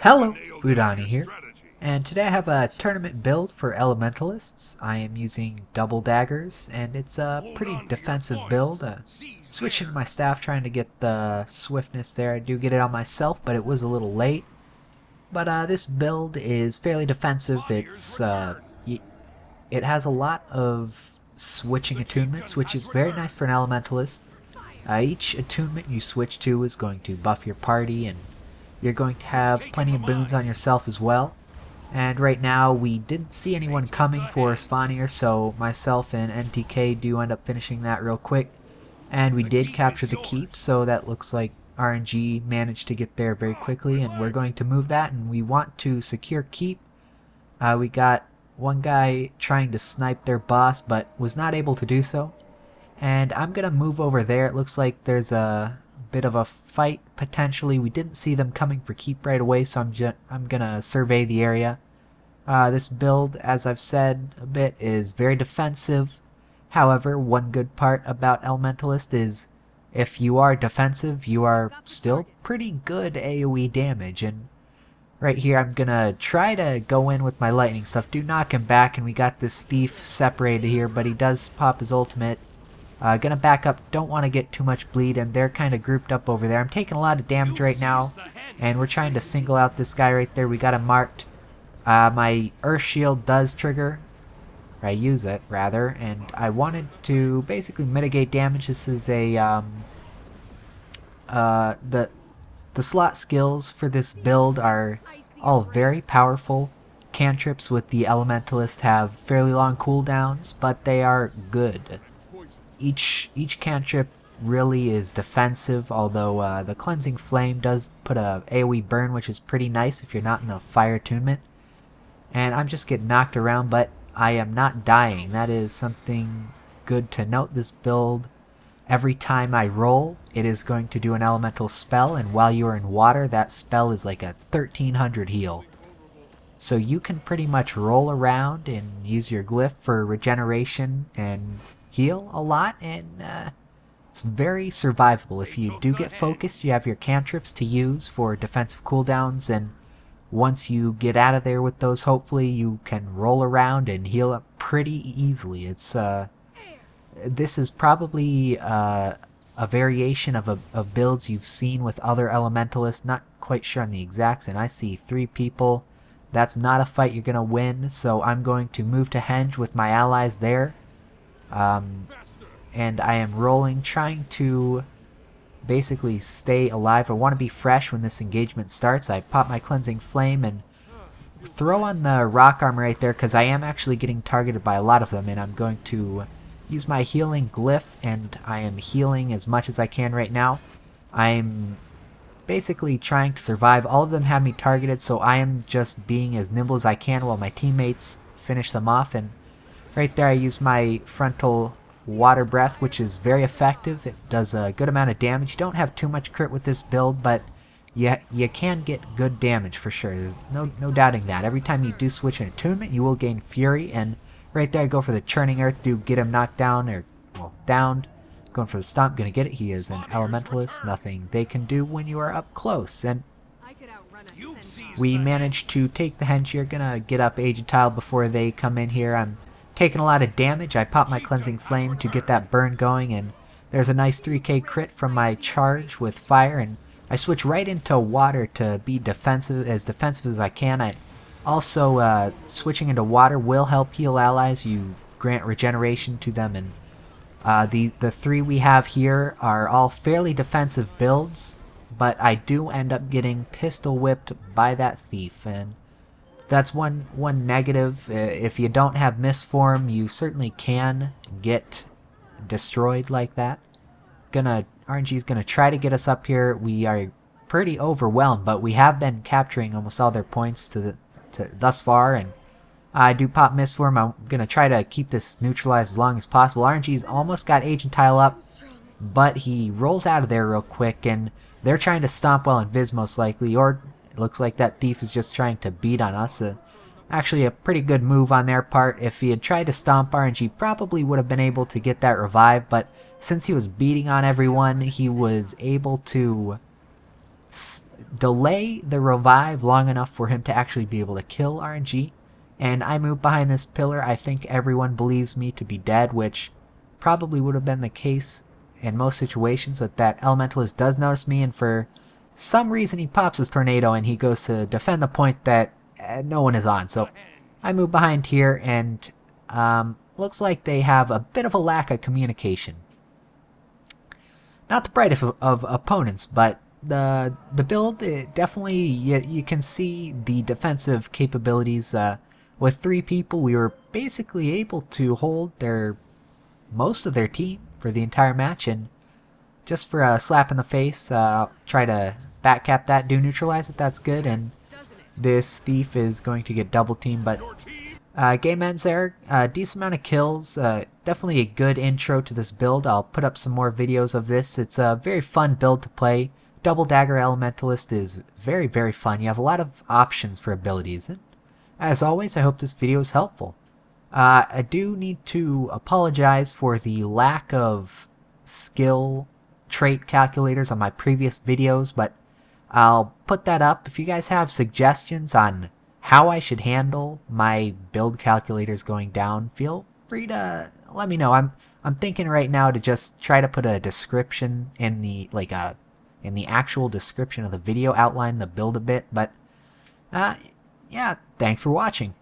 Hello, vudani here, and today I have a tournament build for Elementalists. I am using double daggers, and it's a pretty defensive build. Switching to my staff, trying to get the swiftness there. I do get it on myself, but it was a little late. But this build is fairly defensive. It has a lot of switching attunements, which is very nice for an Elementalist. Each attunement you switch to is going to buff your party, and you're going to have plenty of boons on yourself as well. And right now we didn't see anyone coming for Spawnier, so myself and NTK do end up finishing that real quick. And we did capture the keep, so that looks like RNG managed to get there very quickly, and we're going to move that, and we want to secure keep. We got one guy trying to snipe their boss, but was not able to do so. And I'm going to move over there. It looks like there's a bit of a fight potentially. We didn't see them coming for keep right away, so I'm going to survey the area. This build, as I've said a bit, is very defensive. However, one good part about Elementalist is if you are defensive, you are still pretty good AoE damage. And right here, I'm going to try to go in with my lightning stuff. Do knock him back, and we got this thief separated here, but he does pop his ultimate. Gonna back up, don't want to get too much bleed, and they're kind of grouped up over there. I'm taking a lot of damage right now, and we're trying to single out this guy right there. We got him marked. My Earth Shield does trigger, or I use it, rather, and I wanted to basically mitigate damage. This is a, the slot skills for this build are all very powerful. Cantrips with the Elementalist have fairly long cooldowns, but they are good. Each cantrip really is defensive, although the Cleansing Flame does put a AoE burn, which is pretty nice if you're not in a fire attunement. And I'm just getting knocked around, but I am not dying. That is something good to note. This build, every time I roll, it is going to do an elemental spell, and while you are in water, that spell is like a 1300 heal. So you can pretty much roll around and use your glyph for regeneration and heal a lot, and it's very survivable. If you do get focused, you have your cantrips to use for defensive cooldowns, and once you get out of there with those, hopefully you can roll around and heal up pretty easily. It's this is probably a variation of builds you've seen with other Elementalists. Not quite sure on the exacts, and I see 3 people. That's not a fight you're gonna win, so I'm going to move to henge with my allies there. And I am rolling, trying to basically stay alive. I want to be fresh when this engagement starts. I pop my Cleansing Flame and throw on the rock armor right there, because I am actually getting targeted by a lot of them, and I'm going to use my healing glyph, and I am healing as much as I can right now. I'm basically trying to survive. All of them have me targeted, so I am just being as nimble as I can while my teammates finish them off. And right there I use my frontal water breath, which is very effective. It does a good amount of damage. You don't have too much crit with this build, but you can get good damage for sure. There's no doubting that. Every time you do switch an attunement, you will gain fury, and right there I go for the Churning Earth, do get him knocked down, or, well, downed. Going for the stomp, gonna get it. He is an Elementalist. Nothing they can do when you are up close, and we managed to take the henge here. Gonna get up Aged Tile before they come in here. I'm taking a lot of damage. I pop my Cleansing Flame to get that burn going, and there's a nice 3k crit from my charge with fire, and I switch right into water to be defensive as I can. I also, switching into water will help heal allies. You grant regeneration to them, and the 3 we have here are all fairly defensive builds, but I do end up getting pistol whipped by that thief, and that's one negative. If you don't have Mistform, you certainly can get destroyed like that. RNG is gonna try to get us up here. We are pretty overwhelmed, but we have been capturing almost all their points to thus far, and I do pop Mistform. I'm gonna try to keep this neutralized as long as possible. RNG's almost got Agent Tile up, but he rolls out of there real quick, and they're trying to stomp while invis most likely, or it looks like that thief is just trying to beat on us. Actually a pretty good move on their part. If he had tried to stomp, RNG probably would have been able to get that revive, but since he was beating on everyone, he was able to delay the revive long enough for him to actually be able to kill RNG. And I move behind this pillar. I think everyone believes me to be dead, which probably would have been the case in most situations, but that Elementalist does notice me, and for some reason he pops his tornado and he goes to defend the point that no one is on. So I move behind here, and looks like they have a bit of a lack of communication. Not the brightest of opponents, but the build, it definitely, you can see the defensive capabilities. With 3 people, we were basically able to hold most of their team for the entire match, and just for a slap in the face, try to backcap that, do neutralize it, that's good, and this thief is going to get double teamed, but game ends there. Decent amount of kills, definitely a good intro to this build. I'll put up some more videos of this. It's a very fun build to play. Double Dagger Elementalist is very, very fun. You have a lot of options for abilities, and as always, I hope this video is helpful. I do need to apologize for the lack of skill trait calculators on my previous videos, but I'll put that up. If you guys have suggestions on how I should handle my build calculators going down, feel free to let me know. I'm thinking right now to just try to put a description in the in the actual description of the video, outline the build a bit, but yeah, thanks for watching.